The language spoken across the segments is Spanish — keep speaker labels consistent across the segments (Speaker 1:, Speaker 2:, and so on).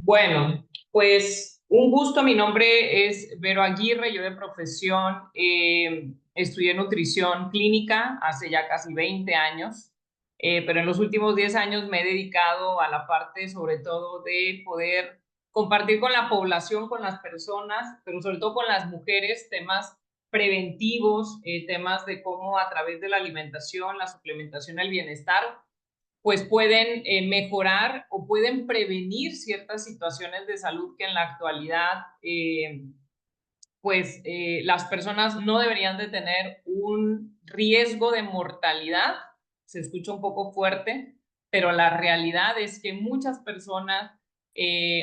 Speaker 1: Bueno, pues un gusto. Mi nombre es Vero Aguirre. Yo de profesión estudié nutrición clínica hace ya casi 20 años, pero en los últimos 10 años me he dedicado a la parte sobre todo de poder compartir con la población, con las personas, pero sobre todo con las mujeres, temas preventivos, temas de cómo a través de la alimentación, la suplementación, el bienestar, pues pueden mejorar o pueden prevenir ciertas situaciones de salud que en la actualidad las personas no deberían de tener un riesgo de mortalidad. Se escucha un poco fuerte, pero la realidad es que muchas personas,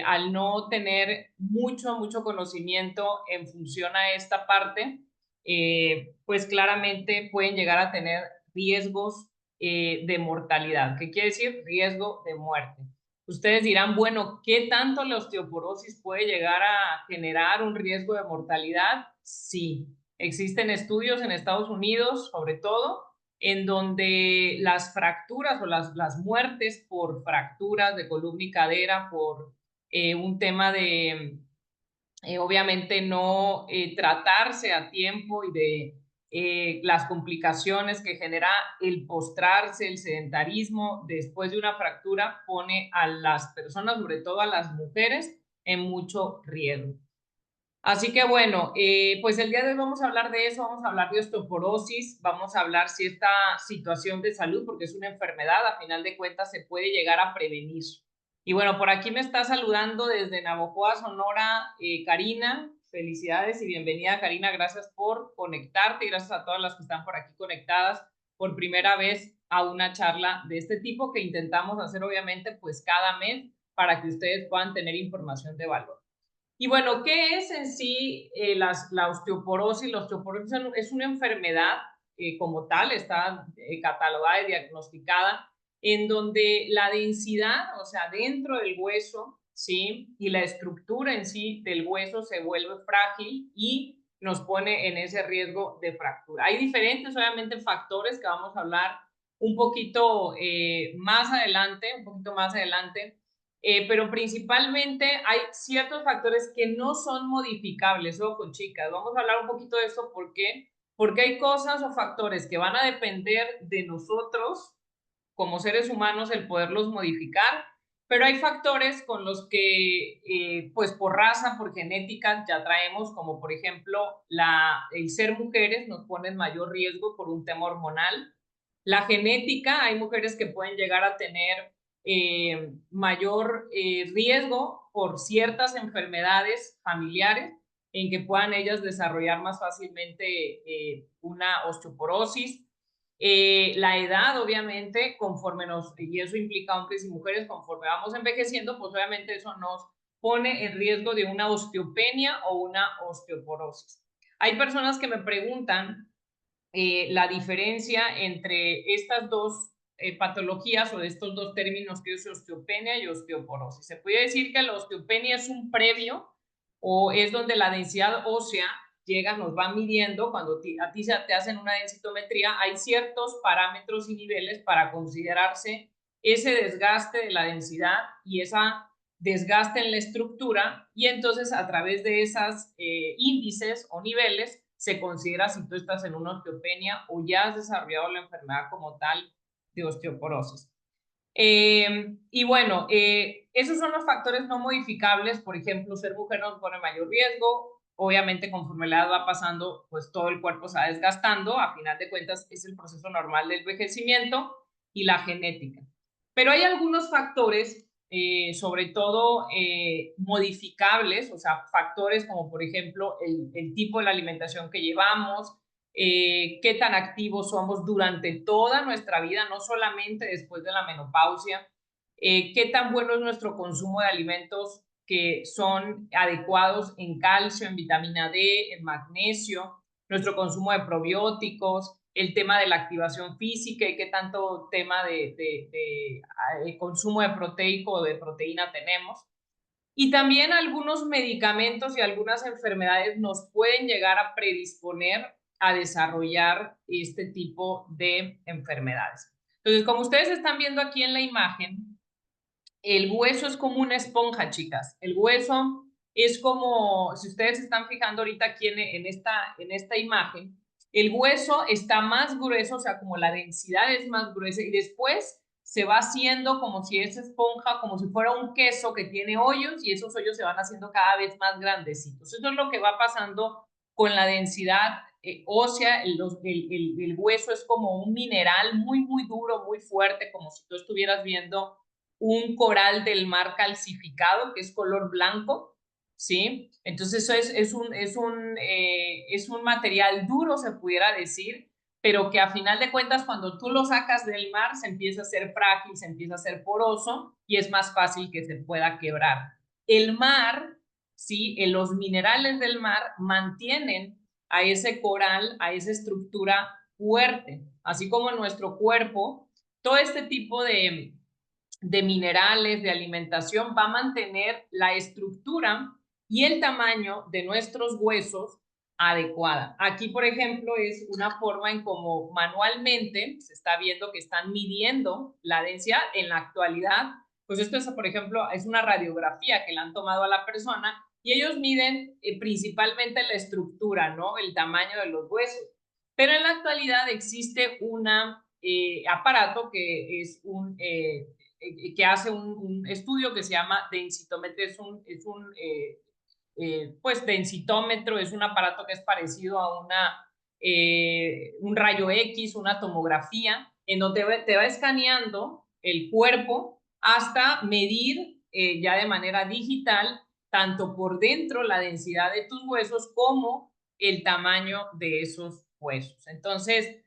Speaker 1: al no tener mucho conocimiento en función a esta parte, pues claramente pueden llegar a tener riesgos de mortalidad. ¿Qué quiere decir? Riesgo de muerte. Ustedes dirán, bueno, ¿qué tanto la osteoporosis puede llegar a generar un riesgo de mortalidad? Sí, existen estudios en Estados Unidos, sobre todo, en donde las fracturas o las muertes por fracturas de columna y cadera, por un tema de obviamente no tratarse a tiempo y de las complicaciones que genera el postrarse, el sedentarismo después de una fractura, pone a las personas, sobre todo a las mujeres, en mucho riesgo. Así que bueno, pues el día de hoy vamos a hablar de eso, vamos a hablar de osteoporosis, vamos a hablar si esta situación de salud, porque es una enfermedad, a final de cuentas se puede llegar a prevenir. Y bueno, por aquí me está saludando desde Navojoa, Sonora, Karina. Felicidades y bienvenida, Karina. Gracias por conectarte y gracias a todas las que están por aquí conectadas por primera vez a una charla de este tipo que intentamos hacer obviamente pues cada mes para que ustedes puedan tener información de valor. Y bueno, ¿qué es en sí la osteoporosis? La osteoporosis es una enfermedad como tal, está catalogada y diagnosticada, en donde la densidad, o sea, dentro del hueso, ¿sí? Y la estructura en sí del hueso se vuelve frágil y nos pone en ese riesgo de fractura. Hay diferentes, obviamente, factores que vamos a hablar un poquito más adelante, pero principalmente hay ciertos factores que no son modificables. Ojo, chicas, vamos a hablar un poquito de eso. ¿Por qué? Porque hay cosas o factores que van a depender de nosotros como seres humanos el poderlos modificar, pero hay factores con los que, pues por raza, por genética, ya traemos, como por ejemplo el ser mujeres nos pone en mayor riesgo por un tema hormonal. La genética, hay mujeres que pueden llegar a tener mayor riesgo por ciertas enfermedades familiares en que puedan ellas desarrollar más fácilmente una osteoporosis. La edad, obviamente, y eso implica hombres y mujeres, conforme vamos envejeciendo, pues obviamente eso nos pone en riesgo de una osteopenia o una osteoporosis. Hay personas que me preguntan la diferencia entre estas dos patologías o de estos dos términos que es osteopenia y osteoporosis. Se puede decir que la osteopenia es un previo o es donde la densidad ósea llega, nos va midiendo, cuando a ti te hacen una densitometría, hay ciertos parámetros y niveles para considerarse ese desgaste de la densidad y esa desgaste en la estructura, y entonces a través de esas índices o niveles se considera si tú estás en una osteopenia o ya has desarrollado la enfermedad como tal de osteoporosis. Y bueno, esos son los factores no modificables. Por ejemplo, ser mujer nos pone mayor riesgo. Obviamente, conforme la edad va pasando, pues todo el cuerpo se va desgastando. A final de cuentas, es el proceso normal del envejecimiento y la genética. Pero hay algunos factores, sobre todo modificables, o sea, factores como por ejemplo el tipo de la alimentación que llevamos, qué tan activos somos durante toda nuestra vida, no solamente después de la menopausia, qué tan bueno es nuestro consumo de alimentos que son adecuados en calcio, en vitamina D, en magnesio, nuestro consumo de probióticos, el tema de la activación física y qué tanto tema de consumo de proteico o de proteína tenemos. Y también algunos medicamentos y algunas enfermedades nos pueden llegar a predisponer a desarrollar este tipo de enfermedades. Entonces, como ustedes están viendo aquí en la imagen, el hueso es como una esponja, chicas. El hueso es como, si ustedes se están fijando ahorita aquí en esta imagen, el hueso está más grueso, o sea, como la densidad es más gruesa y después se va haciendo como si esa esponja, como si fuera un queso que tiene hoyos y esos hoyos se van haciendo cada vez más grandecitos. Eso es lo que va pasando con la densidad ósea. El hueso es como un mineral muy, muy duro, muy fuerte, como si tú estuvieras viendo un coral del mar calcificado, que es color blanco, ¿sí? Entonces eso es un material duro, se pudiera decir, pero que a final de cuentas cuando tú lo sacas del mar se empieza a hacer frágil, se empieza a hacer poroso y es más fácil que se pueda quebrar. El mar, ¿sí? Los minerales del mar mantienen a ese coral, a esa estructura fuerte, así como nuestro cuerpo, todo este tipo de minerales, de alimentación, va a mantener la estructura y el tamaño de nuestros huesos adecuada. Aquí, por ejemplo, es una forma en cómo manualmente se está viendo que están midiendo la densidad en la actualidad. Pues esto es, por ejemplo, es una radiografía que le han tomado a la persona y ellos miden principalmente la estructura, ¿no? El tamaño de los huesos. Pero en la actualidad existe un aparato que es que hace un estudio que se llama densitometría, pues densitómetro, es un aparato que es parecido a un rayo X, una tomografía, en donde te va escaneando el cuerpo hasta medir ya de manera digital, tanto por dentro la densidad de tus huesos como el tamaño de esos huesos. Entonces,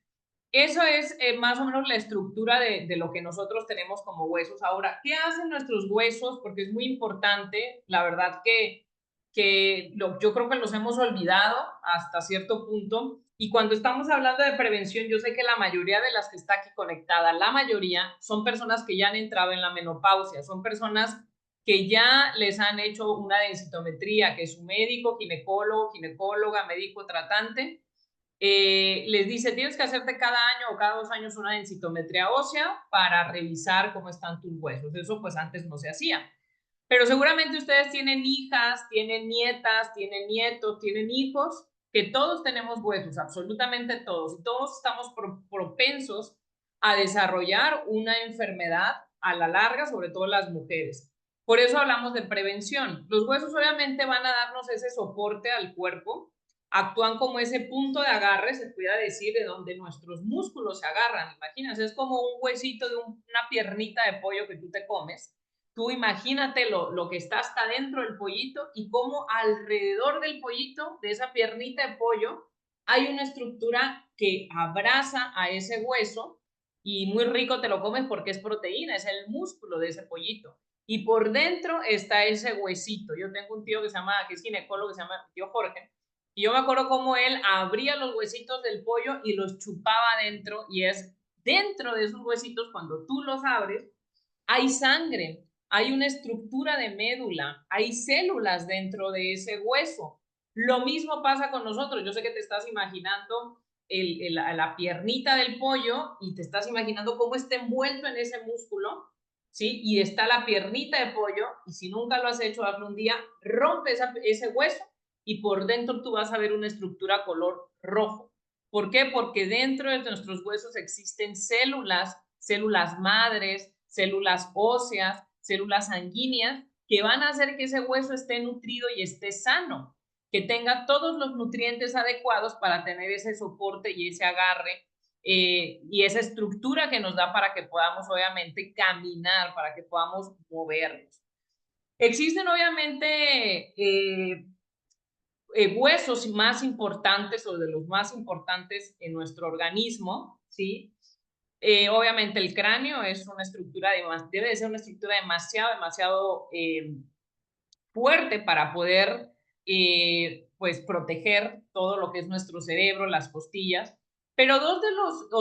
Speaker 1: eso es más o menos la estructura de lo que nosotros tenemos como huesos. Ahora, ¿qué hacen nuestros huesos? Porque es muy importante, la verdad yo creo que los hemos olvidado hasta cierto punto. Y cuando estamos hablando de prevención, yo sé que la mayoría de las que está aquí conectada, la mayoría son personas que ya han entrado en la menopausia, son personas que ya les han hecho una densitometría, que su médico, ginecólogo, ginecóloga, médico tratante, les dice, tienes que hacerte cada año o cada 2 años una densitometría ósea para revisar cómo están tus huesos. Eso pues antes no se hacía. Pero seguramente ustedes tienen hijas, tienen nietas, tienen nietos, tienen hijos, que todos tenemos huesos, absolutamente todos, y todos estamos propensos a desarrollar una enfermedad a la larga, sobre todo las mujeres. Por eso hablamos de prevención. Los huesos obviamente van a darnos ese soporte al cuerpo, actúan como ese punto de agarre, se pudiera decir, de donde nuestros músculos se agarran. Imagínense, es como un huesito de una piernita de pollo que tú te comes. Tú imagínate lo que está hasta dentro del pollito y cómo alrededor del pollito, de esa piernita de pollo, hay una estructura que abraza a ese hueso y muy rico te lo comes porque es proteína, es el músculo de ese pollito. Y por dentro está ese huesito. Yo tengo un tío que es ginecólogo, que se llama tío Jorge, y yo me acuerdo cómo él abría los huesitos del pollo y los chupaba adentro, y es dentro de esos huesitos, cuando tú los abres, hay sangre, hay una estructura de médula, hay células dentro de ese hueso. Lo mismo pasa con nosotros. Yo sé que te estás imaginando la piernita del pollo y te estás imaginando cómo está envuelto en ese músculo, ¿sí? Y está la piernita de pollo, y si nunca lo has hecho, hazlo un día, rompe ese hueso y por dentro tú vas a ver una estructura color rojo. ¿Por qué? Porque dentro de nuestros huesos existen células, células madres, células óseas, células sanguíneas, que van a hacer que ese hueso esté nutrido y esté sano, que tenga todos los nutrientes adecuados para tener ese soporte y ese agarre y esa estructura que nos da para que podamos obviamente caminar, para que podamos movernos. Existen obviamente huesos más importantes o de los más importantes en nuestro organismo, ¿sí? Obviamente el cráneo es una estructura, debe de ser una estructura demasiado fuerte para poder pues proteger todo lo que es nuestro cerebro, las costillas. Pero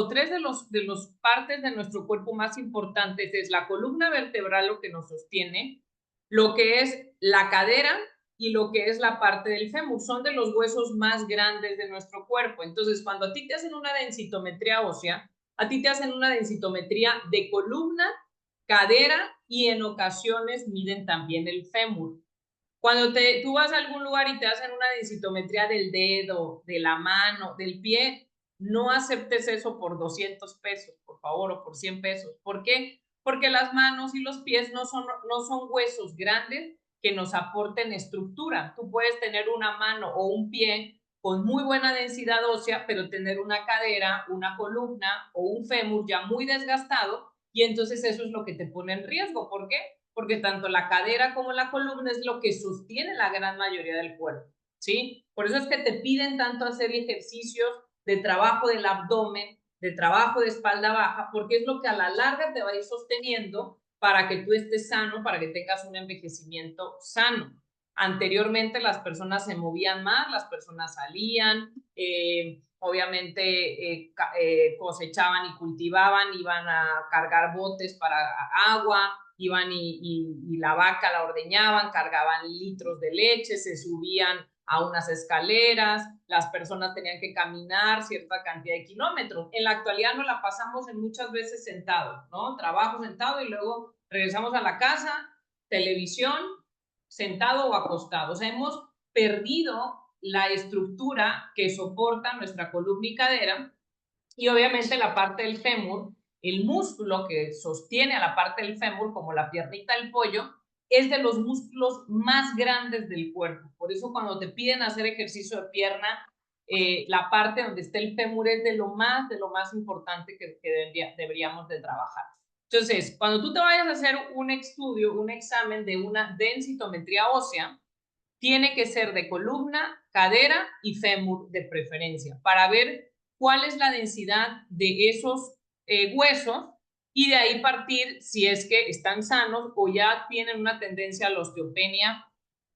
Speaker 1: tres de los partes de nuestro cuerpo más importantes es la columna vertebral, lo que nos sostiene, lo que es la cadera y lo que es la parte del fémur. Son de los huesos más grandes de nuestro cuerpo. Entonces, cuando a ti te hacen una densitometría ósea, a ti te hacen una densitometría de columna, cadera y en ocasiones miden también el fémur. Cuando tú vas a algún lugar y te hacen una densitometría del dedo, de la mano, del pie, no aceptes eso por 200 pesos, por favor, o por 100 pesos. ¿Por qué? Porque las manos y los pies no son huesos grandes que nos aporten estructura. Tú puedes tener una mano o un pie con muy buena densidad ósea, pero tener una cadera, una columna o un fémur ya muy desgastado, y entonces eso es lo que te pone en riesgo. ¿Por qué? Porque tanto la cadera como la columna es lo que sostiene la gran mayoría del cuerpo, ¿sí? Por eso es que te piden tanto hacer ejercicios de trabajo del abdomen, de trabajo de espalda baja, porque es lo que a la larga te va a ir sosteniendo para que tú estés sano, para que tengas un envejecimiento sano. Anteriormente las personas se movían más, las personas salían, obviamente cosechaban y cultivaban, iban a cargar botes para agua, iban y la vaca la ordeñaban, cargaban litros de leche, se subían a unas escaleras, las personas tenían que caminar cierta cantidad de kilómetros. En la actualidad nos la pasamos en muchas veces sentados, ¿no? Trabajo sentado y luego regresamos a la casa, televisión, sentado o acostado. O sea, hemos perdido la estructura que soporta nuestra columna y cadera, y obviamente la parte del fémur, el músculo que sostiene a la parte del fémur, como la piernita del pollo, es de los músculos más grandes del cuerpo. Por eso cuando te piden hacer ejercicio de pierna, la parte donde está el fémur es de lo más importante que deberíamos de trabajar. Entonces, cuando tú te vayas a hacer un estudio, un examen de una densitometría ósea, tiene que ser de columna, cadera y fémur de preferencia, para ver cuál es la densidad de esos huesos, y de ahí partir si es que están sanos o ya tienen una tendencia a la osteopenia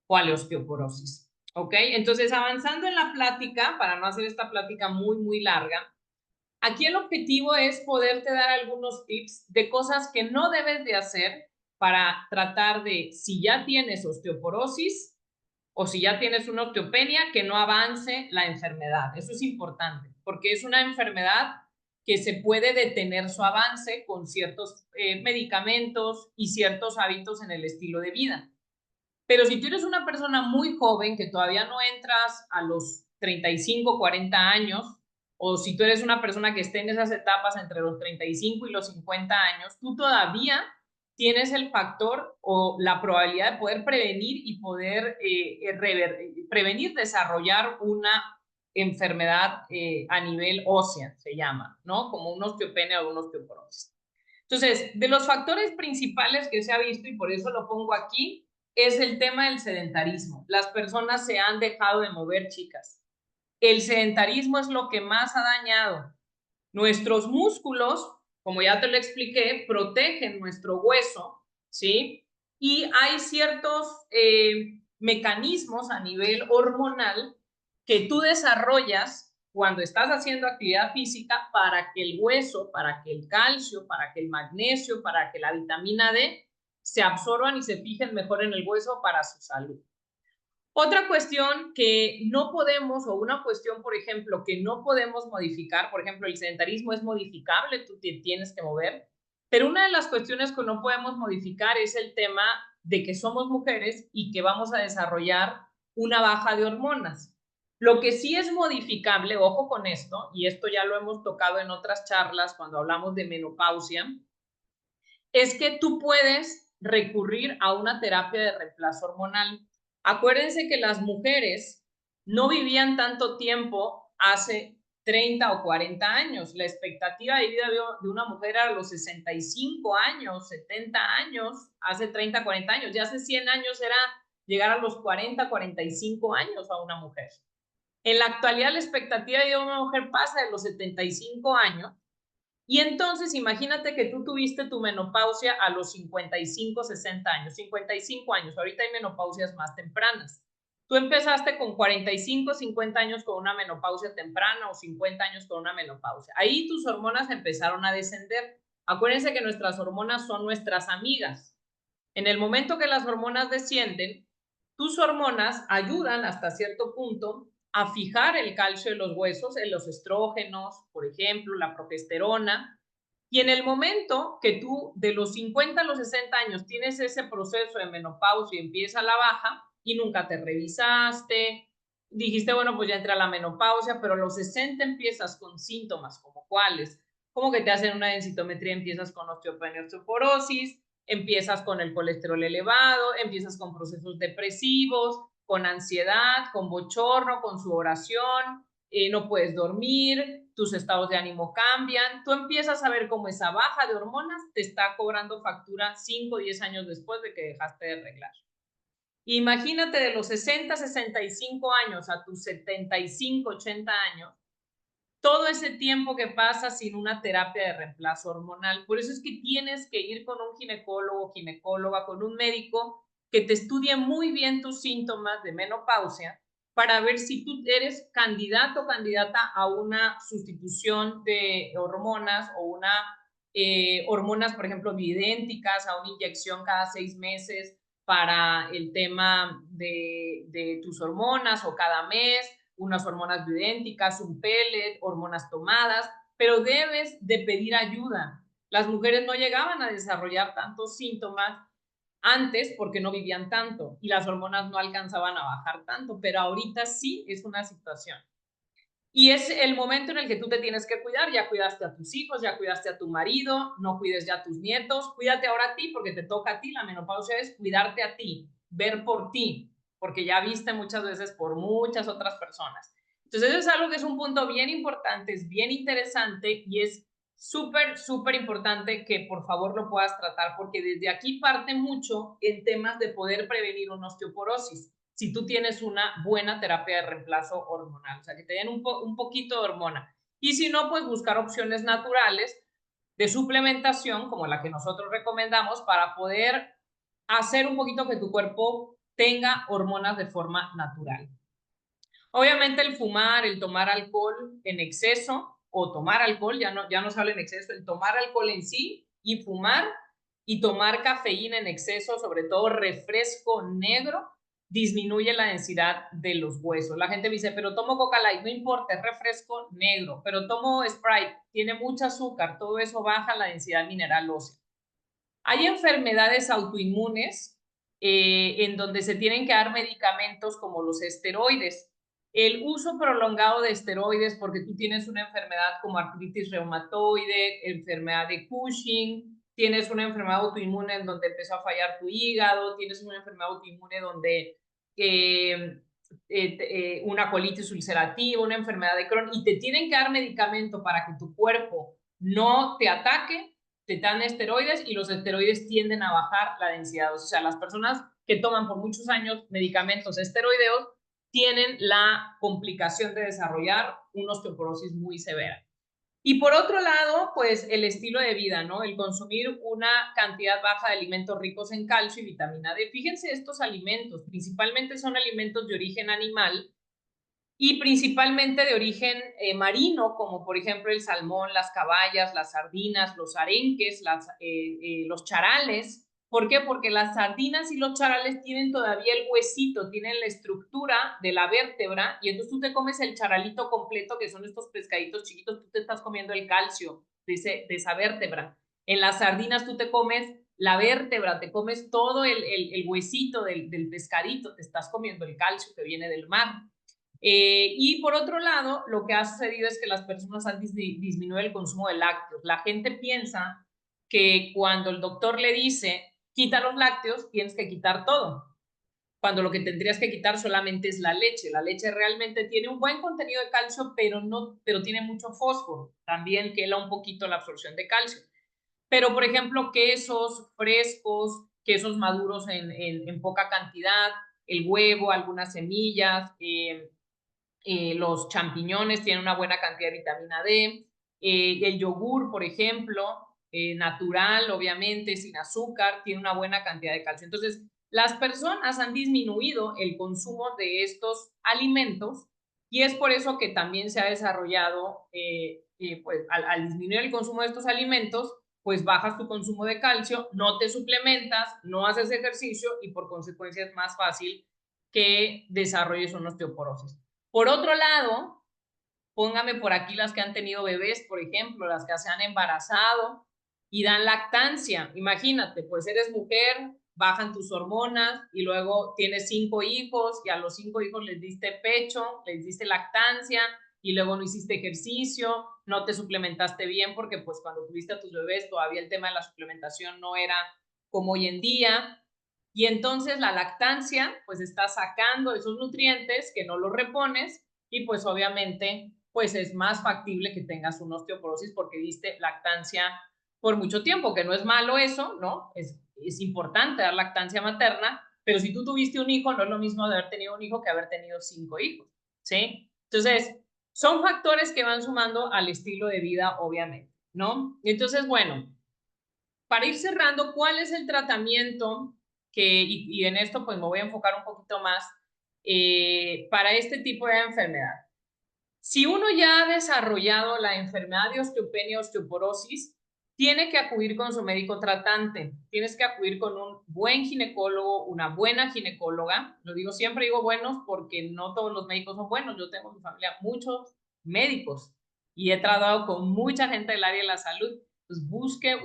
Speaker 1: o a la osteoporosis. ¿Ok? Entonces, avanzando en la plática, para no hacer esta plática muy, muy larga, aquí el objetivo es poderte dar algunos tips de cosas que no debes de hacer para tratar de, si ya tienes osteoporosis, o si ya tienes una osteopenia, que no avance la enfermedad. Eso es importante, porque es una enfermedad que se puede detener su avance con ciertos medicamentos y ciertos hábitos en el estilo de vida. Pero si tú eres una persona muy joven, que todavía no entras a los 35, 40 años, o si tú eres una persona que esté en esas etapas entre los 35 y los 50 años, tú todavía tienes el factor o la probabilidad de poder prevenir y poder prevenir desarrollar una enfermedad a nivel ósea, se llama, ¿no? Como una osteopenia o una osteoporosis. Entonces, de los factores principales que se ha visto, y por eso lo pongo aquí, es el tema del sedentarismo. Las personas se han dejado de mover, chicas. El sedentarismo es lo que más ha dañado. Nuestros músculos, como ya te lo expliqué, protegen nuestro hueso, ¿sí? Y hay ciertos mecanismos a nivel hormonal que tú desarrollas cuando estás haciendo actividad física para que el hueso, para que el calcio, para que el magnesio, para que la vitamina D se absorban y se fijen mejor en el hueso para su salud. Otra cuestión que no podemos, o una cuestión, por ejemplo, que no podemos modificar, por ejemplo, el sedentarismo es modificable, tú te tienes que mover, pero una de las cuestiones que no podemos modificar es el tema de que somos mujeres y que vamos a desarrollar una baja de hormonas. Lo que sí es modificable, ojo con esto, y esto ya lo hemos tocado en otras charlas cuando hablamos de menopausia, es que tú puedes recurrir a una terapia de reemplazo hormonal. Acuérdense que las mujeres no vivían tanto tiempo hace 30 o 40 años. La expectativa de vida de una mujer era los 65 años, 70 años, hace 30, 40 años. Ya hace 100 años era llegar a los 40, 45 años a una mujer. En la actualidad la expectativa de vida de una mujer pasa de los 75 años, y entonces imagínate que tú tuviste tu menopausia a los 55, 60 años, 55 años, ahorita hay menopausias más tempranas. Tú empezaste con 45, 50 años con una menopausia temprana o 50 años con una menopausia. Ahí tus hormonas empezaron a descender. Acuérdense que nuestras hormonas son nuestras amigas. En el momento que las hormonas descienden, tus hormonas ayudan hasta cierto punto a fijar el calcio de los huesos, en los estrógenos, por ejemplo, la progesterona, Y en el momento que tú de los 50 a los 60 años tienes ese proceso de menopausia y empieza la baja y nunca te revisaste, dijiste, bueno, pues ya entra la menopausia, pero a los 60 empiezas con síntomas como cuáles, como que te hacen una densitometría, empiezas con osteopenia, osteoporosis, empiezas con el colesterol elevado, empiezas con procesos depresivos, con ansiedad, con bochorno, con sudoración, no puedes dormir, tus estados de ánimo cambian, tú empiezas a ver cómo esa baja de hormonas te está cobrando factura 5 o 10 años después de que dejaste de arreglar. Imagínate de los 60, 65 años a tus 75, 80 años, todo ese tiempo que pasa sin una terapia de reemplazo hormonal. Por eso es que tienes que ir con un ginecólogo, ginecóloga, con un médico que te estudie muy bien tus síntomas de menopausia para ver si tú eres candidato o candidata a una sustitución de hormonas o una hormonas, por ejemplo, bioidénticas, a una inyección cada 6 meses para el tema de tus hormonas o cada mes, unas hormonas bioidénticas, un pellet, hormonas tomadas, pero debes de pedir ayuda. Las mujeres no llegaban a desarrollar tantos síntomas antes porque no vivían tanto y las hormonas no alcanzaban a bajar tanto, pero ahorita sí es una situación. Y es el momento en el que tú te tienes que cuidar, ya cuidaste a tus hijos, ya cuidaste a tu marido, no cuides ya a tus nietos, cuídate ahora a ti porque te toca a ti, la menopausia es cuidarte a ti, ver por ti, porque ya viste muchas veces por muchas otras personas. Entonces eso es algo que es un punto bien importante, es bien interesante y es súper, súper importante que por favor lo puedas tratar porque desde aquí parte mucho en temas de poder prevenir una osteoporosis si tú tienes una buena terapia de reemplazo hormonal, o sea, que te den un poquito de hormona. Y si no, pues buscar opciones naturales de suplementación, como la que nosotros recomendamos, para poder hacer un poquito que tu cuerpo tenga hormonas de forma natural. Obviamente el fumar, el tomar alcohol en exceso o tomar alcohol, ya no se habla en exceso, el tomar alcohol en sí y fumar y tomar cafeína en exceso, sobre todo refresco negro, disminuye la densidad de los huesos. La gente me dice, pero tomo Coca Light, no importa, es refresco negro, pero tomo Sprite, tiene mucho azúcar, todo eso baja la densidad mineral ósea. Hay enfermedades autoinmunes en donde se tienen que dar medicamentos como los esteroides. El uso prolongado de esteroides porque tú tienes una enfermedad como artritis reumatoide, enfermedad de Cushing, tienes una enfermedad autoinmune en donde empezó a fallar tu hígado, tienes una enfermedad autoinmune donde una colitis ulcerativa, una enfermedad de Crohn, y te tienen que dar medicamento para que tu cuerpo no te ataque, te dan esteroides y los esteroides tienden a bajar la densidad. O sea, las personas que toman por muchos años medicamentos esteroideos tienen la complicación de desarrollar una osteoporosis muy severa. Y por otro lado, pues el estilo de vida, ¿no? El consumir una cantidad baja de alimentos ricos en calcio y vitamina D. Fíjense estos alimentos, principalmente son alimentos de origen animal y principalmente de origen marino, como por ejemplo el salmón, las cabayas, las sardinas, los arenques, los charales. ¿Por qué? Porque las sardinas y los charales tienen todavía el huesito, tienen la estructura de la vértebra y entonces tú te comes el charalito completo, que son estos pescaditos chiquitos, tú te estás comiendo el calcio de esa vértebra. En las sardinas tú te comes la vértebra, te comes todo el huesito del pescadito, te estás comiendo el calcio que viene del mar. Y por otro lado, lo que ha sucedido es que las personas han disminuido el consumo de lácteos. La gente piensa que cuando el doctor le dice, quita los lácteos, tienes que quitar todo, cuando lo que tendrías que quitar solamente es la leche. La leche realmente tiene un buen contenido de calcio, pero tiene mucho fósforo. También quela un poquito la absorción de calcio. Pero, por ejemplo, quesos frescos, quesos maduros en poca cantidad, el huevo, algunas semillas, los champiñones tienen una buena cantidad de vitamina D, el yogur, por ejemplo, natural, obviamente, sin azúcar, tiene una buena cantidad de calcio. Entonces, las personas han disminuido el consumo de estos alimentos y es por eso que también se ha desarrollado, pues, al disminuir el consumo de estos alimentos, pues bajas tu consumo de calcio, no te suplementas, no haces ejercicio y por consecuencia es más fácil que desarrolles una osteoporosis. Por otro lado, póngame por aquí las que han tenido bebés, por ejemplo, las que se han embarazado y dan lactancia. Imagínate, pues eres mujer, bajan tus hormonas y luego tienes 5 hijos y a los 5 hijos les diste pecho, les diste lactancia y luego no hiciste ejercicio, no te suplementaste bien porque pues cuando tuviste a tus bebés todavía el tema de la suplementación no era como hoy en día. Y entonces la lactancia pues está sacando esos nutrientes que no los repones y pues obviamente pues es más factible que tengas una osteoporosis porque diste lactancia por mucho tiempo, que no es malo eso, ¿no? Es importante dar lactancia materna, pero si tú tuviste un hijo, no es lo mismo de haber tenido un hijo que haber tenido 5 hijos, ¿sí? Entonces, son factores que van sumando al estilo de vida, obviamente, ¿no? Entonces, bueno, para ir cerrando, ¿cuál es el tratamiento y en esto pues me voy a enfocar un poquito más para este tipo de enfermedad? Si uno ya ha desarrollado la enfermedad de osteopenia, osteoporosis, tiene que acudir con su médico tratante. Tienes que acudir con un buen ginecólogo, una buena ginecóloga. Lo digo siempre, digo buenos porque no todos los médicos son buenos. Yo tengo en mi familia muchos médicos y he tratado con mucha gente del área de la salud. Pues busque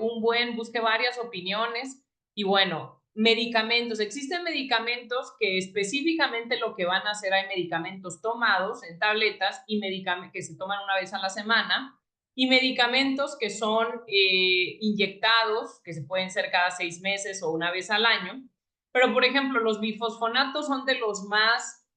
Speaker 1: varias opiniones y bueno, medicamentos. Existen medicamentos que específicamente lo que van a hacer, hay medicamentos tomados en tabletas y medicamentos que se toman una vez a la semana y medicamentos que son inyectados, que se pueden ser cada 6 meses o una vez al año. Pero, por ejemplo, los bifosfonatos son de los más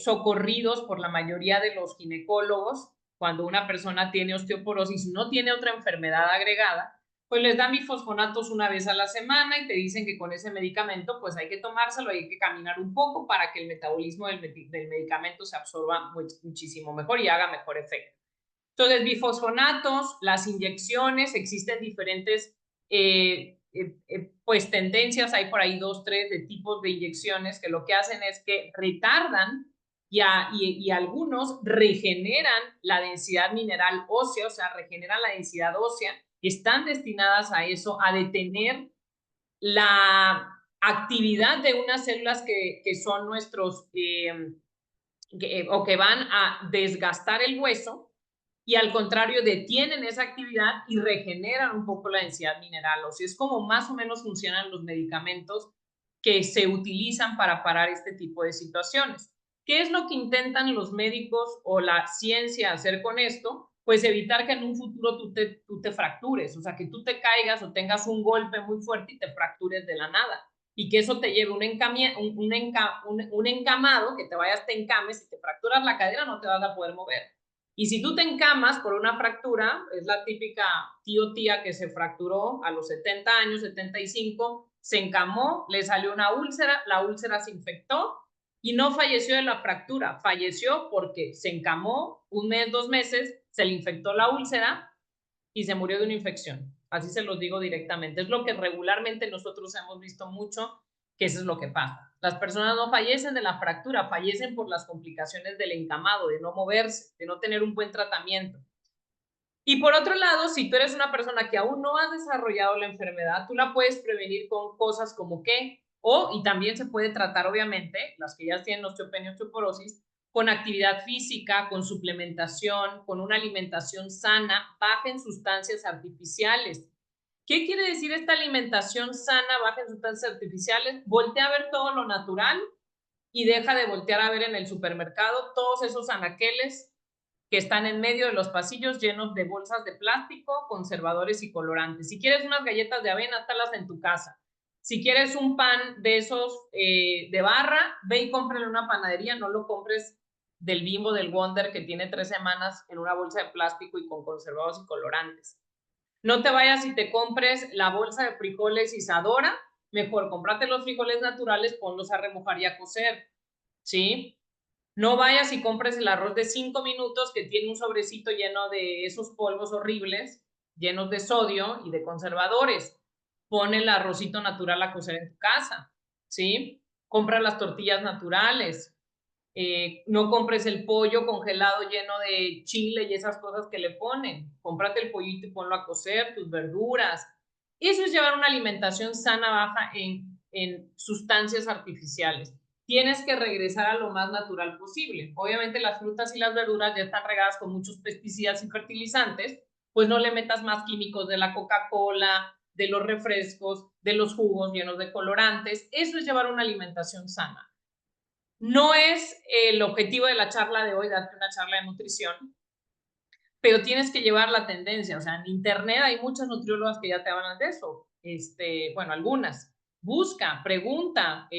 Speaker 1: socorridos por la mayoría de los ginecólogos cuando una persona tiene osteoporosis y no tiene otra enfermedad agregada, pues les dan bifosfonatos una vez a la semana y te dicen que con ese medicamento pues hay que tomárselo, hay que caminar un poco para que el metabolismo del medicamento se absorba muchísimo mejor y haga mejor efecto. Entonces, bifosfonatos, las inyecciones, existen diferentes pues tendencias, hay por ahí 2, 3 de tipos de inyecciones que lo que hacen es que retardan y algunos regeneran la densidad mineral ósea, o sea, regeneran la densidad ósea, están destinadas a eso, a detener la actividad de unas células que son nuestros, o que van a desgastar el hueso, y al contrario detienen esa actividad y regeneran un poco la densidad mineral. O sea, es como más o menos funcionan los medicamentos que se utilizan para parar este tipo de situaciones. ¿Qué es lo que intentan los médicos o la ciencia hacer con esto? Pues evitar que en un futuro tú te fractures, o sea, que tú te caigas o tengas un golpe muy fuerte y te fractures de la nada. Y que eso te lleve un encamado, que te vayas, te encames, si te fracturas la cadera no te vas a poder mover. Y si tú te encamas por una fractura, es la típica tío tía que se fracturó a los 70 años, 75, se encamó, le salió una úlcera, la úlcera se infectó y no falleció de la fractura, falleció porque se encamó un mes, 2 meses, se le infectó la úlcera y se murió de una infección. Así se los digo directamente. Es lo que regularmente nosotros hemos visto mucho, que eso es lo que pasa. Las personas no fallecen de la fractura, fallecen por las complicaciones del encamado, de no moverse, de no tener un buen tratamiento. Y por otro lado, si tú eres una persona que aún no has desarrollado la enfermedad, tú la puedes prevenir con cosas como qué, y también se puede tratar, obviamente, las que ya tienen osteopenia, osteoporosis, con actividad física, con suplementación, con una alimentación sana, baja en sustancias artificiales. ¿Qué quiere decir esta alimentación sana, baja en sustancias artificiales? Voltea a ver todo lo natural y deja de voltear a ver en el supermercado todos esos anaqueles que están en medio de los pasillos llenos de bolsas de plástico, conservadores y colorantes. Si quieres unas galletas de avena, hazlas en tu casa. Si quieres un pan de esos de barra, ve y cómprale en una panadería, no lo compres del Bimbo, del Wonder, que tiene 3 semanas en una bolsa de plástico y con conservados y colorantes. No te vayas y te compres la bolsa de frijoles Isadora, mejor cómprate los frijoles naturales, ponlos a remojar y a cocer, ¿sí? No vayas y compres el arroz de 5 minutos que tiene un sobrecito lleno de esos polvos horribles, llenos de sodio y de conservadores. Pon el arrocito natural a cocer en tu casa, ¿sí? Compra las tortillas naturales. No compres el pollo congelado lleno de chile y esas cosas que le ponen. Cómprate el pollito y ponlo a cocer, tus verduras. Eso es llevar una alimentación sana, baja en sustancias artificiales. tienes que regresar a lo más natural posible. Obviamente las frutas y las verduras ya están regadas con muchos pesticidas y fertilizantes, pues no le metas más químicos de la Coca-Cola, de los refrescos, de los jugos llenos de colorantes. Eso es llevar una alimentación sana. No es el objetivo de la charla de hoy darte una charla de nutrición, pero tienes que llevar la tendencia. O sea, en internet hay muchas nutriólogas que ya te hablan de eso. Bueno, algunas. Busca, pregunta,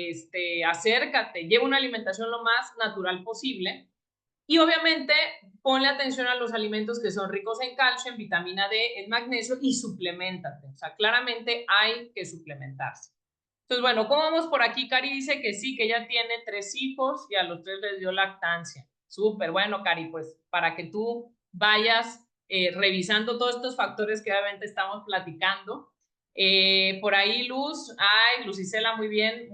Speaker 1: acércate, lleva una alimentación lo más natural posible y obviamente ponle atención a los alimentos que son ricos en calcio, en vitamina D, en magnesio y suplementate. O sea, claramente hay que suplementarse. Entonces, bueno, ¿cómo vamos por aquí? Cari dice que sí, que ella tiene 3 hijos y a los 3 les dio lactancia. Súper, bueno, Cari, pues para que tú vayas revisando todos estos factores que obviamente estamos platicando. Por ahí Luz, ay, Luz Isela, muy bien,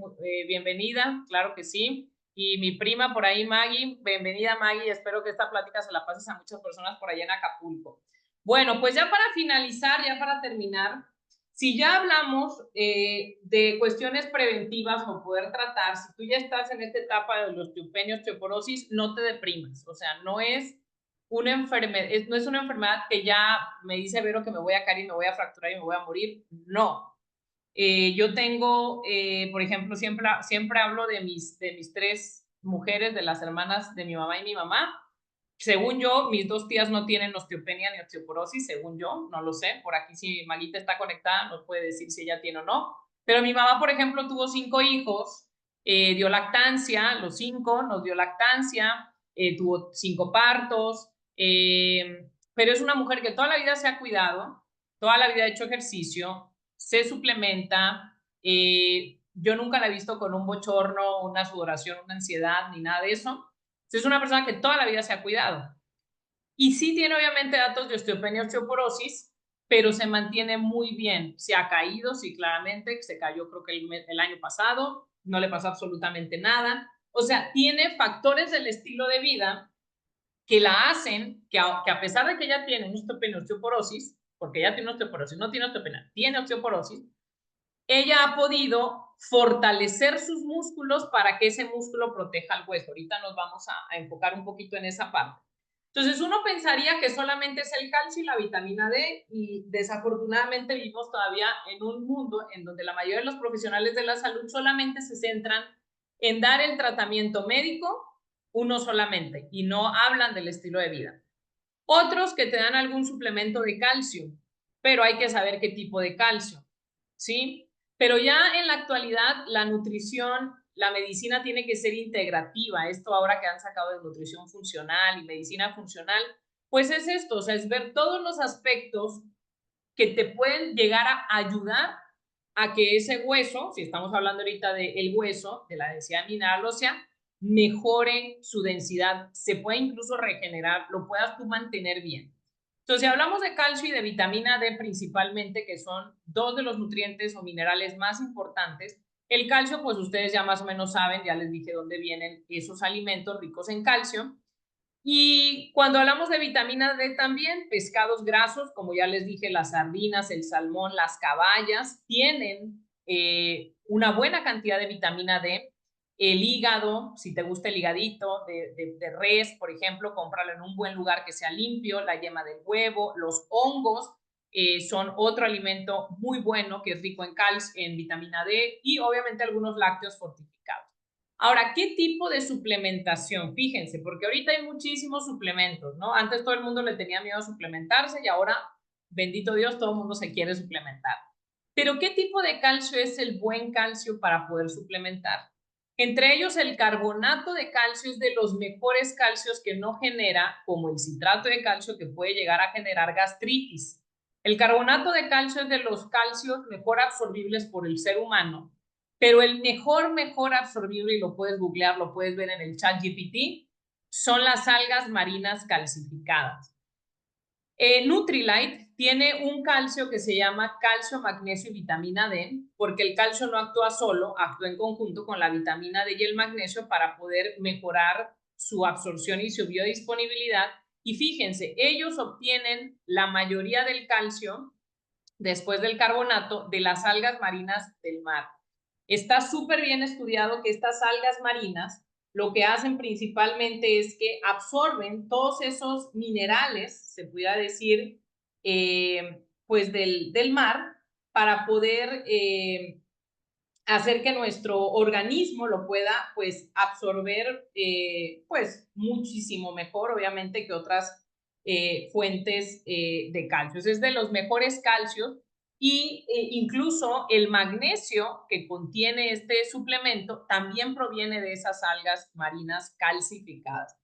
Speaker 1: bienvenida, claro que sí. Y mi prima por ahí, Maggie, bienvenida Maggie, espero que esta plática se la pases a muchas personas por allá en Acapulco. Bueno, pues ya para finalizar, ya para terminar, si ya hablamos de cuestiones preventivas o poder tratar, si tú ya estás en esta etapa de los osteopenia, osteoporosis, no te deprimas, o sea, no es una enfermedad, no es una enfermedad que ya me dice Vero que me voy a caer y me voy a fracturar y me voy a morir, no. Yo tengo, por ejemplo, siempre hablo de mis 3 mujeres, de las hermanas de mi mamá y mi mamá. Según yo, mis 2 tías no tienen osteopenia ni osteoporosis, según yo, no lo sé. Por aquí, si Malita está conectada, nos puede decir si ella tiene o no. Pero mi mamá, por ejemplo, tuvo 5 hijos, dio lactancia, los 5 nos dio lactancia, tuvo 5 partos, pero es una mujer que toda la vida se ha cuidado, toda la vida ha hecho ejercicio, se suplementa. Yo nunca la he visto con un bochorno, una sudoración, una ansiedad, ni nada de eso. Es una persona que toda la vida se ha cuidado. Y sí tiene obviamente datos de osteopenia y osteoporosis, pero se mantiene muy bien. Se ha caído, sí, claramente, se cayó creo que el año pasado, no le pasó absolutamente nada. O sea, tiene factores del estilo de vida que la hacen que a pesar de que ella tiene osteopenia y osteoporosis, porque ella tiene osteoporosis, no tiene osteopenia, tiene osteoporosis, ella ha podido fortalecer sus músculos para que ese músculo proteja el hueso. Ahorita nos vamos a enfocar un poquito en esa parte. Entonces uno pensaría que solamente es el calcio y la vitamina D y desafortunadamente vivimos todavía en un mundo en donde la mayoría de los profesionales de la salud solamente se centran en dar el tratamiento médico, uno solamente, y no hablan del estilo de vida. Otros que te dan algún suplemento de calcio, pero hay que saber qué tipo de calcio, ¿sí? Pero ya en la actualidad la nutrición, la medicina tiene que ser integrativa. Esto ahora que han sacado de nutrición funcional y medicina funcional, pues es esto, o sea, es ver todos los aspectos que te pueden llegar a ayudar a que ese hueso, si estamos hablando ahorita del hueso, de la densidad mineral ósea, mejore su densidad, se puede incluso regenerar, lo puedas tú mantener bien. Entonces, si hablamos de calcio y de vitamina D principalmente, que son 2 de los nutrientes o minerales más importantes, el calcio, pues ustedes ya más o menos saben, ya les dije dónde vienen esos alimentos ricos en calcio. Y cuando hablamos de vitamina D también, pescados grasos, como ya les dije, las sardinas, el salmón, las caballas, tienen una buena cantidad de vitamina D. El hígado, si te gusta el higadito de res, por ejemplo, cómpralo en un buen lugar que sea limpio, la yema del huevo, los hongos son otro alimento muy bueno que es rico en calcio, en vitamina D y obviamente algunos lácteos fortificados. Ahora, ¿qué tipo de suplementación? Fíjense, porque ahorita hay muchísimos suplementos, ¿no? Antes todo el mundo le tenía miedo a suplementarse y ahora, bendito Dios, todo el mundo se quiere suplementar. Pero ¿qué tipo de calcio es el buen calcio para poder suplementar? Entre ellos, el carbonato de calcio es de los mejores calcios que no genera, como el citrato de calcio que puede llegar a generar gastritis. El carbonato de calcio es de los calcios mejor absorbibles por el ser humano, pero el mejor absorbible, y lo puedes googlear, lo puedes ver en el chat GPT, son las algas marinas calcificadas. Nutrilite tiene un calcio que se llama calcio, magnesio y vitamina D, porque el calcio no actúa solo, actúa en conjunto con la vitamina D y el magnesio para poder mejorar su absorción y su biodisponibilidad. Y fíjense, ellos obtienen la mayoría del calcio después del carbonato de las algas marinas del mar. Está súper bien estudiado que estas algas marinas lo que hacen principalmente es que absorben todos esos minerales, se pudiera decir, pues del mar, para poder hacer que nuestro organismo lo pueda pues absorber pues muchísimo mejor, obviamente, que otras fuentes de calcio. Es de los mejores calcios y incluso el magnesio que contiene este suplemento también proviene de esas algas marinas calcificadas.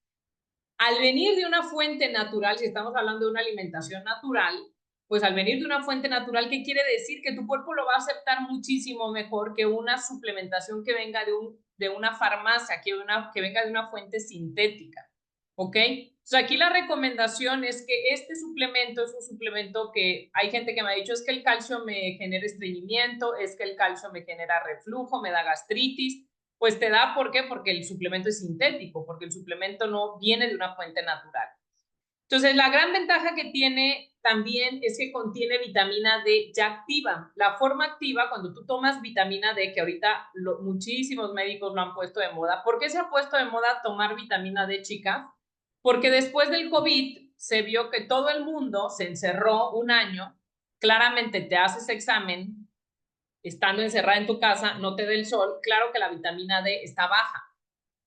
Speaker 1: Al venir de una fuente natural, si estamos hablando de una alimentación natural, pues al venir de una fuente natural, ¿qué quiere decir? Que tu cuerpo lo va a aceptar muchísimo mejor que una suplementación que venga de una farmacia, que venga de una fuente sintética, ¿ok? Entonces aquí la recomendación es que este suplemento es un suplemento que hay gente que me ha dicho, es que el calcio me genera estreñimiento, es que el calcio me genera reflujo, me da gastritis. Pues te da, ¿por qué? Porque el suplemento es sintético, porque el suplemento no viene de una fuente natural. Entonces, la gran ventaja que tiene también es que contiene vitamina D ya activa. La forma activa, cuando tú tomas vitamina D, que ahorita muchísimos médicos lo han puesto de moda. ¿Por qué se ha puesto de moda tomar vitamina D, chicas? Porque después del COVID se vio que todo el mundo se encerró un año. Claramente te haces examen, estando encerrada en tu casa, no te dé el sol, claro que la vitamina D está baja.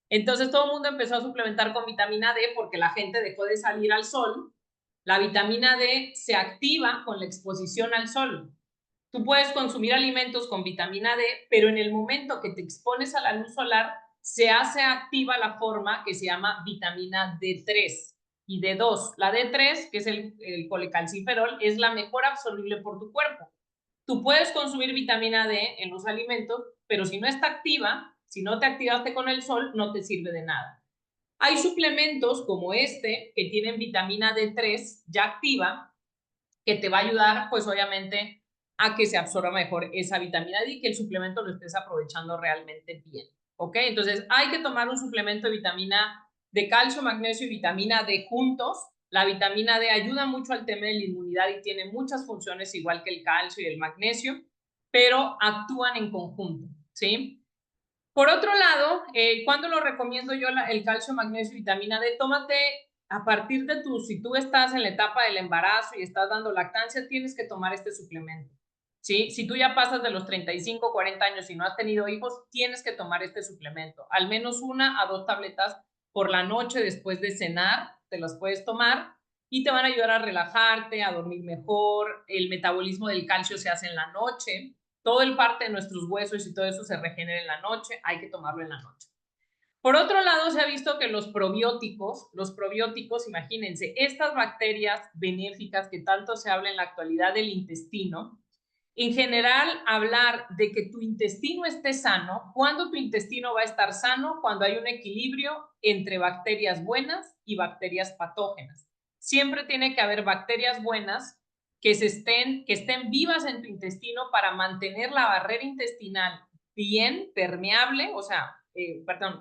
Speaker 1: Entonces todo el mundo empezó a suplementar con vitamina D porque la gente dejó de salir al sol. La vitamina D se activa con la exposición al sol. Tú puedes consumir alimentos con vitamina D, pero en el momento que te expones a la luz solar, se hace activa la forma que se llama vitamina D3 y D2. La D3, que es el colecalciferol, es la mejor absorbible por tu cuerpo. Tú puedes consumir vitamina D en los alimentos, pero si no está activa, si no te activaste con el sol, no te sirve de nada. Hay suplementos como este que tienen vitamina D3 ya activa, que te va a ayudar, pues obviamente, a que se absorba mejor esa vitamina D y que el suplemento lo estés aprovechando realmente bien. ¿Ok? Entonces, hay que tomar un suplemento de vitamina de calcio, magnesio y vitamina D juntos. La vitamina D ayuda mucho al tema de la inmunidad y tiene muchas funciones, igual que el calcio y el magnesio, pero actúan en conjunto, ¿sí? Por otro lado, ¿cuándo lo recomiendo yo el calcio, magnesio y vitamina D? Tómate a partir de si tú estás en la etapa del embarazo y estás dando lactancia, tienes que tomar este suplemento, ¿sí? Si tú ya pasas de los 35, 40 años y no has tenido hijos, tienes que tomar este suplemento. Al menos 1 a 2 tabletas por la noche después de cenar, te las puedes tomar y te van a ayudar a relajarte, a dormir mejor. El metabolismo del calcio se hace en la noche, todo el parte de nuestros huesos y todo eso se regenera en la noche, hay que tomarlo en la noche. Por otro lado, se ha visto que los probióticos, imagínense, estas bacterias benéficas que tanto se habla en la actualidad del intestino, en general, hablar de que tu intestino esté sano, ¿cuándo tu intestino va a estar sano? Cuando hay un equilibrio entre bacterias buenas y bacterias patógenas. Siempre tiene que haber bacterias buenas que estén vivas en tu intestino para mantener la barrera intestinal bien permeable, o sea,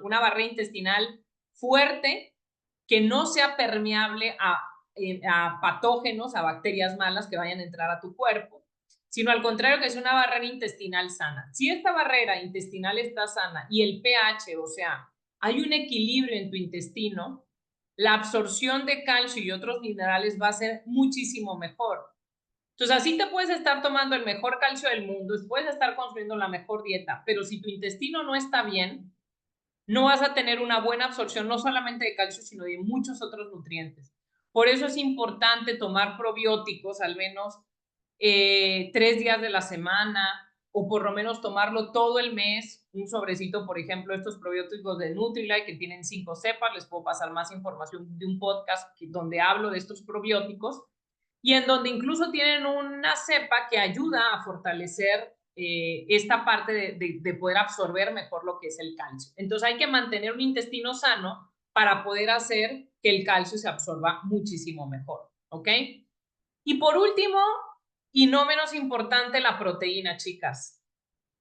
Speaker 1: una barrera intestinal fuerte que no sea permeable a patógenos, a bacterias malas que vayan a entrar a tu cuerpo, sino al contrario, que es una barrera intestinal sana. Si esta barrera intestinal está sana y el pH, o sea, hay un equilibrio en tu intestino, la absorción de calcio y otros minerales va a ser muchísimo mejor. Entonces, así te puedes estar tomando el mejor calcio del mundo, puedes estar consumiendo la mejor dieta, pero si tu intestino no está bien, no vas a tener una buena absorción no solamente de calcio, sino de muchos otros nutrientes. Por eso es importante tomar probióticos al menos 3 días de la semana o por lo menos tomarlo todo el mes, un sobrecito, por ejemplo, estos probióticos de Nutrilite que tienen 5 cepas, les puedo pasar más información de un podcast donde hablo de estos probióticos y en donde incluso tienen una cepa que ayuda a fortalecer esta parte de poder absorber mejor lo que es el calcio. Entonces hay que mantener un intestino sano para poder hacer que el calcio se absorba muchísimo mejor, ¿ok? Y por último, y no menos importante, la proteína, chicas.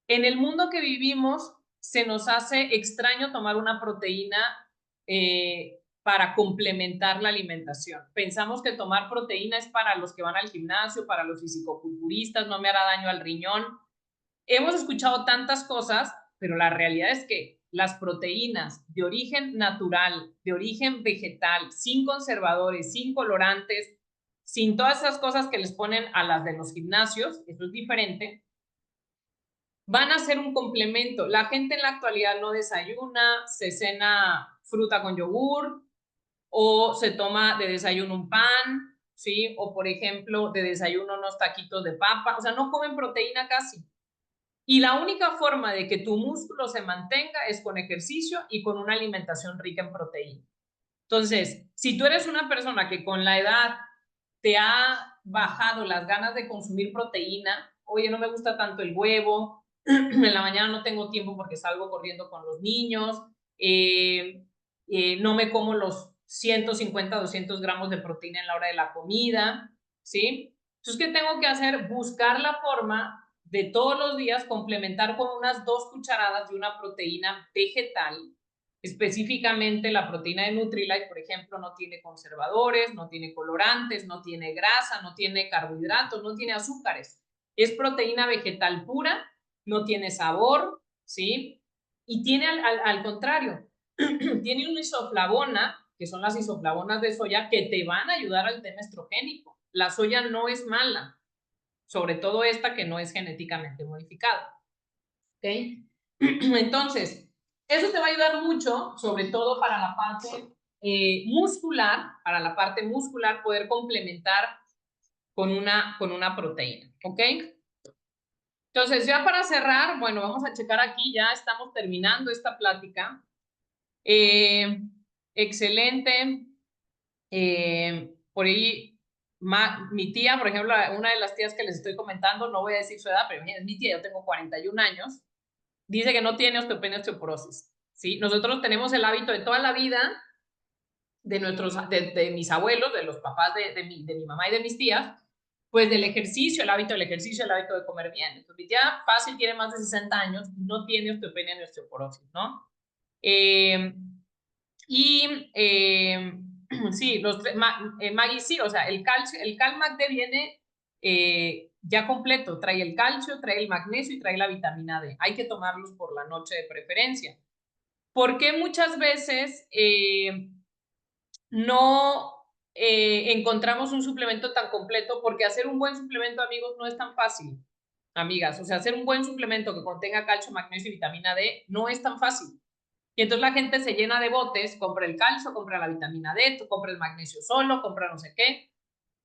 Speaker 1: En el mundo que vivimos, se nos hace extraño tomar una proteína para complementar la alimentación. Pensamos que tomar proteína es para los que van al gimnasio, para los fisicoculturistas, no me hará daño al riñón. hemos escuchado tantas cosas, pero la realidad es que las proteínas de origen natural, de origen vegetal, sin conservadores, sin colorantes, sin todas esas cosas que les ponen a las de los gimnasios, eso es diferente, van a ser un complemento. La gente en la actualidad no desayuna, se cena fruta con yogur o se toma de desayuno un pan, ¿sí? O por ejemplo, de desayuno unos taquitos de papa, o sea, no comen proteína casi. Y la única forma de que tu músculo se mantenga es con ejercicio y con una alimentación rica en proteína. Entonces, si tú eres una persona que con la edad te ha bajado las ganas de consumir proteína, oye, no me gusta tanto el huevo, en la mañana no tengo tiempo porque salgo corriendo con los niños, no me como los 150, 200 gramos de proteína en la hora de la comida, ¿sí? Entonces, ¿qué tengo que hacer? Buscar la forma de todos los días complementar con unas 2 cucharadas de una proteína vegetal. Específicamente la proteína de Nutrilite, por ejemplo, no tiene conservadores, no tiene colorantes, no tiene grasa, no tiene carbohidratos, no tiene azúcares. Es proteína vegetal pura, no tiene sabor, ¿sí? Y tiene al contrario, tiene una isoflavona, que son las isoflavonas de soya, que te van a ayudar al tema estrogénico. La soya no es mala, sobre todo esta que no es genéticamente modificada. ¿Ok? Entonces, eso te va a ayudar mucho, sobre todo para la parte muscular, para la parte muscular, poder complementar con una proteína, ¿ok? Entonces, ya para cerrar, bueno, vamos a checar aquí, ya estamos terminando esta plática. Eh, excelente. Por ahí, mi tía, por ejemplo, una de las tías que les estoy comentando, no voy a decir su edad, pero es mi tía, yo tengo 41 años, dice que no tiene osteopenia osteoporosis, ¿sí? Nosotros tenemos el hábito de toda la vida de mis abuelos, de los papás de mi mamá y de mis tías, pues del ejercicio, el hábito del ejercicio, el hábito de comer bien. Entonces, mi tía fácil tiene más de 60 años, no tiene osteopenia ni osteoporosis, ¿no? Eh, y sí, Maggie sí, o sea, el calcio, el CalMag-D viene ya completo, trae el calcio, trae el magnesio y trae la vitamina D. Hay que tomarlos por la noche de preferencia. ¿Por qué muchas veces no encontramos un suplemento tan completo? Porque hacer un buen suplemento, amigos, no es tan fácil, amigas. O sea, hacer un buen suplemento que contenga calcio, magnesio y vitamina D no es tan fácil. Y entonces la gente se llena de botes, compra el calcio, compra la vitamina D, compra el magnesio solo, compra no sé qué.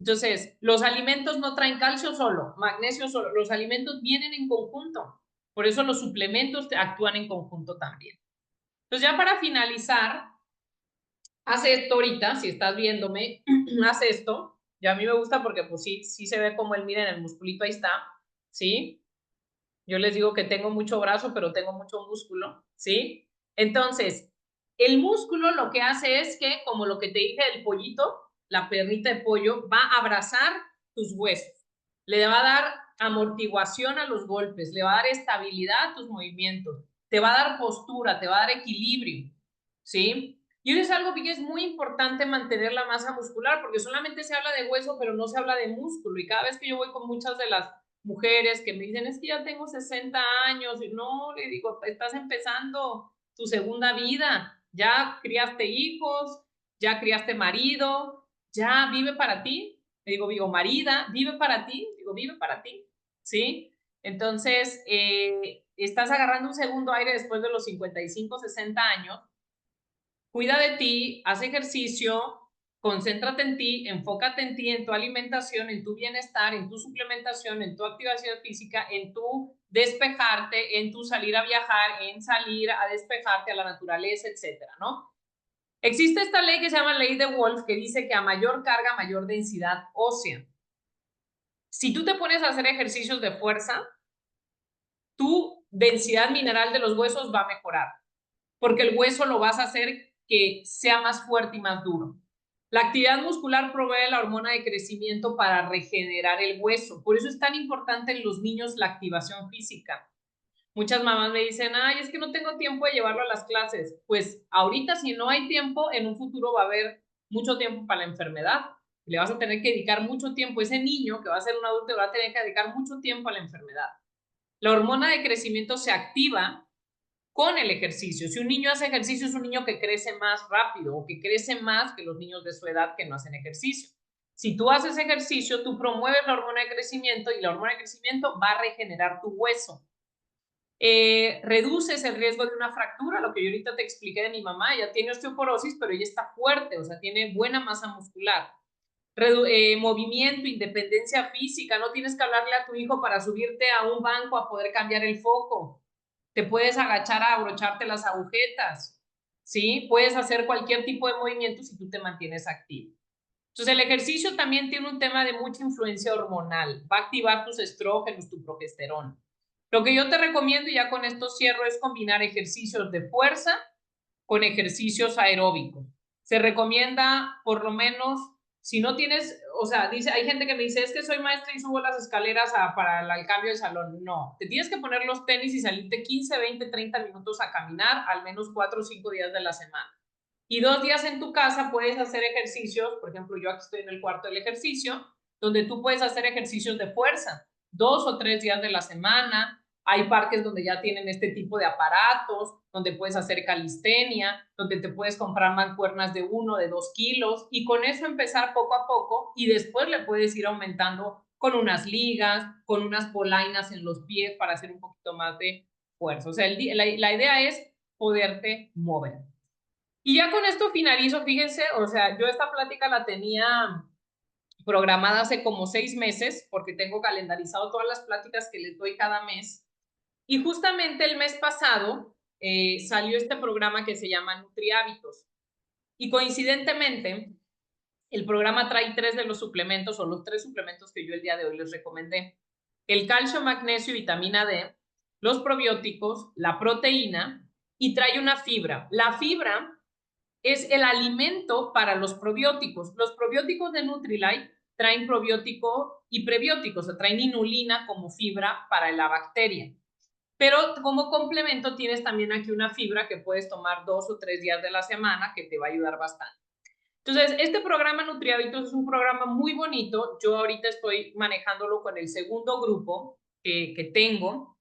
Speaker 1: Entonces, los alimentos no traen calcio solo, magnesio solo, los alimentos vienen en conjunto. Por eso los suplementos actúan en conjunto también. Entonces, ya para finalizar, haz esto ahorita, si estás viéndome, haz esto. Ya a mí me gusta porque pues sí, sí se ve como él, miren, el musculito ahí está, ¿sí? Yo les digo que tengo mucho brazo, pero tengo mucho músculo, ¿sí? Entonces, el músculo lo que hace es que, como lo que te dije del pollito, la perrita de pollo, va a abrazar tus huesos, le va a dar amortiguación a los golpes, le va a dar estabilidad a tus movimientos, te va a dar postura, te va a dar equilibrio, ¿sí? Y eso es algo que es muy importante mantener la masa muscular, porque solamente se habla de hueso, pero no se habla de músculo. Y cada vez que yo voy con muchas de las mujeres que me dicen, es que ya tengo 60 años, y no, le digo, estás empezando tu segunda vida, ya criaste hijos, ya criaste marido, ya vive para ti. Le digo, vivo marida, vive para ti, digo, vive para ti, ¿sí? Entonces, estás agarrando un segundo aire después de los 55, 60 años. Cuida de ti, haz ejercicio, concéntrate en ti, enfócate en ti, en tu alimentación, en tu bienestar, en tu suplementación, en tu activación física, en tu despejarte, en tu salir a viajar, en salir a despejarte a la naturaleza, etcétera, ¿no? Existe esta ley que se llama ley de Wolf, que dice que a mayor carga, mayor densidad ósea. Si tú te pones a hacer ejercicios de fuerza, tu densidad mineral de los huesos va a mejorar, porque el hueso lo vas a hacer que sea más fuerte y más duro. La actividad muscular provee la hormona de crecimiento para regenerar el hueso. Por eso es tan importante en los niños la activación física. Muchas mamás me dicen, ay, es que no tengo tiempo de llevarlo a las clases. Pues ahorita, si no hay tiempo, en un futuro va a haber mucho tiempo para la enfermedad. Le vas a tener que dedicar mucho tiempo. Ese niño que va a ser un adulto va a tener que dedicar mucho tiempo a la enfermedad. La hormona de crecimiento se activa con el ejercicio. Si un niño hace ejercicio, es un niño que crece más rápido o que crece más que los niños de su edad que no hacen ejercicio. Si tú haces ejercicio, tú promueves la hormona de crecimiento y la hormona de crecimiento va a regenerar tu hueso. Reduces el riesgo de una fractura, lo que yo ahorita te expliqué de mi mamá, ella tiene osteoporosis, pero ella está fuerte, o sea, tiene buena masa muscular. Movimiento, independencia física, no tienes que hablarle a tu hijo para subirte a un banco a poder cambiar el foco, te puedes agachar a abrocharte las agujetas, ¿sí? Puedes hacer cualquier tipo de movimiento si tú te mantienes activo. Entonces, el ejercicio también tiene un tema de mucha influencia hormonal, va a activar tus estrógenos, tu progesterona. Lo que yo te recomiendo, y ya con esto cierro, es combinar ejercicios de fuerza con ejercicios aeróbicos. Se recomienda por lo menos, si no tienes, o sea, dice, hay gente que me dice, es que soy maestra y subo las escaleras para el cambio de salón. No, te tienes que poner los tenis y salirte 15, 20, 30 minutos a caminar al menos 4 o 5 días de la semana. Y 2 días en tu casa puedes hacer ejercicios, por ejemplo, yo aquí estoy en el cuarto del ejercicio, donde tú puedes hacer ejercicios de fuerza, 2 o 3 días de la semana. Hay parques donde ya tienen este tipo de aparatos, donde puedes hacer calistenia, donde te puedes comprar mancuernas de 1, de 2 kilos, y con eso empezar poco a poco, y después le puedes ir aumentando con unas ligas, con unas polainas en los pies para hacer un poquito más de fuerza. O sea, la idea es poderte mover. Y ya con esto finalizo, fíjense, o sea, yo esta plática la tenía programada hace como 6 meses, porque tengo calendarizado todas las pláticas que les doy cada mes. Y justamente el mes pasado salió este programa que se llama NutriHábitos. Y coincidentemente, el programa trae 3 de los suplementos, o los 3 suplementos que yo el día de hoy les recomendé. El calcio, magnesio y vitamina D, los probióticos, la proteína, y trae una fibra. La fibra es el alimento para los probióticos. Los probióticos de Nutrilite traen probiótico y prebióticos, o sea, traen inulina como fibra para la bacteria. Pero como complemento tienes también aquí una fibra que puedes tomar 2 o 3 días de la semana que te va a ayudar bastante. Entonces, este programa NutriHábitos es un programa muy bonito. Yo ahorita estoy manejándolo con el segundo grupo que tengo,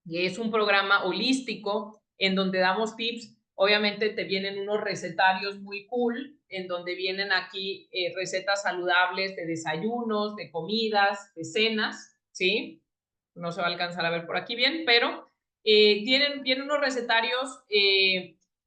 Speaker 1: y es un programa holístico en donde damos tips. Obviamente te vienen unos recetarios muy cool, en donde vienen aquí recetas saludables de desayunos, de comidas, de cenas, ¿sí? No se va a alcanzar a ver por aquí bien, pero vienen unos recetarios,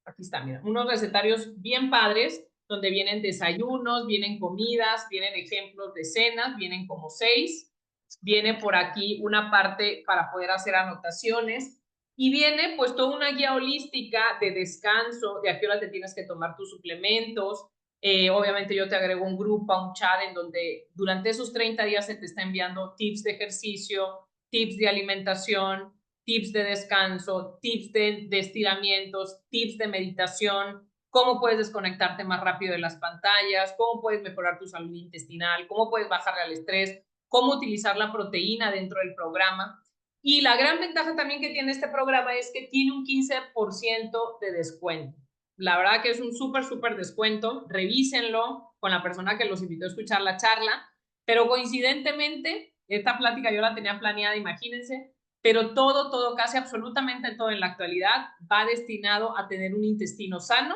Speaker 1: aquí está, mira, unos recetarios bien padres, donde vienen desayunos, vienen comidas, vienen ejemplos de cenas, vienen como 6, viene por aquí una parte para poder hacer anotaciones y viene pues toda una guía holística de descanso, de a qué hora te tienes que tomar tus suplementos. Obviamente yo te agrego un grupo, a un chat en donde durante esos 30 días se te está enviando tips de ejercicio, tips de alimentación, tips de descanso, tips de estiramientos, tips de meditación, cómo puedes desconectarte más rápido de las pantallas, cómo puedes mejorar tu salud intestinal, cómo puedes bajarle al estrés, cómo utilizar la proteína dentro del programa. Y la gran ventaja también que tiene este programa es que tiene un 15% de descuento. La verdad que es un súper descuento. Revísenlo con la persona que los invitó a escuchar la charla. Pero coincidentemente, esta plática yo la tenía planeada, imagínense, pero todo, casi absolutamente todo en la actualidad va destinado a tener un intestino sano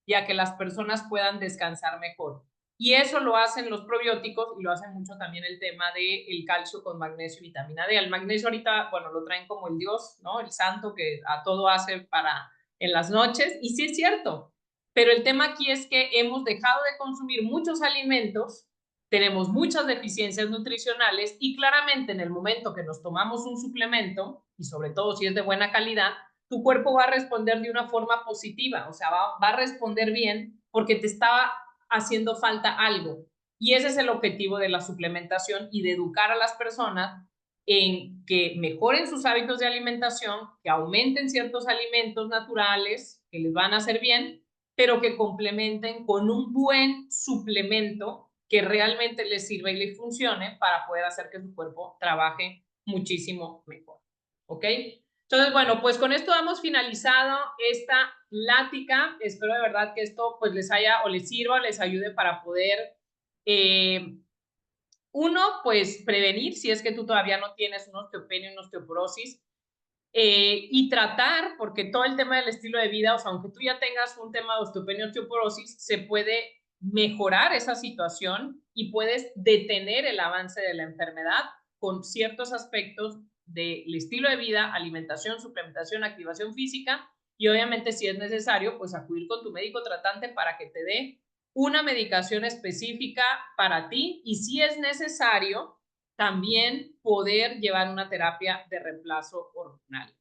Speaker 1: y a que las personas puedan descansar mejor. Y eso lo hacen los probióticos y lo hacen mucho también el tema del calcio con magnesio y vitamina D. El magnesio ahorita, bueno, lo traen como el dios, ¿no? El santo que a todo hace para en las noches. Y sí es cierto, pero el tema aquí es que hemos dejado de consumir muchos alimentos, tenemos muchas deficiencias nutricionales y claramente en el momento que nos tomamos un suplemento, y sobre todo si es de buena calidad, tu cuerpo va a responder de una forma positiva, o sea, va a responder bien porque te está haciendo falta algo. Y ese es el objetivo de la suplementación y de educar a las personas en que mejoren sus hábitos de alimentación, que aumenten ciertos alimentos naturales que les van a hacer bien, pero que complementen con un buen suplemento que realmente les sirva y les funcione para poder hacer que su cuerpo trabaje muchísimo mejor. ¿Ok? Entonces, bueno, pues con esto hemos finalizado esta plática. Espero de verdad que esto pues les haya o les sirva, les ayude para poder, uno, pues prevenir si es que tú todavía no tienes una osteopenia, una osteoporosis, Y tratar, porque todo el tema del estilo de vida, o sea, aunque tú ya tengas un tema de osteopenia, osteoporosis, se puede mejorar esa situación y puedes detener el avance de la enfermedad con ciertos aspectos del estilo de vida, alimentación, suplementación, activación física y obviamente si es necesario, pues acudir con tu médico tratante para que te dé una medicación específica para ti y si es necesario, también poder llevar una terapia de reemplazo hormonal.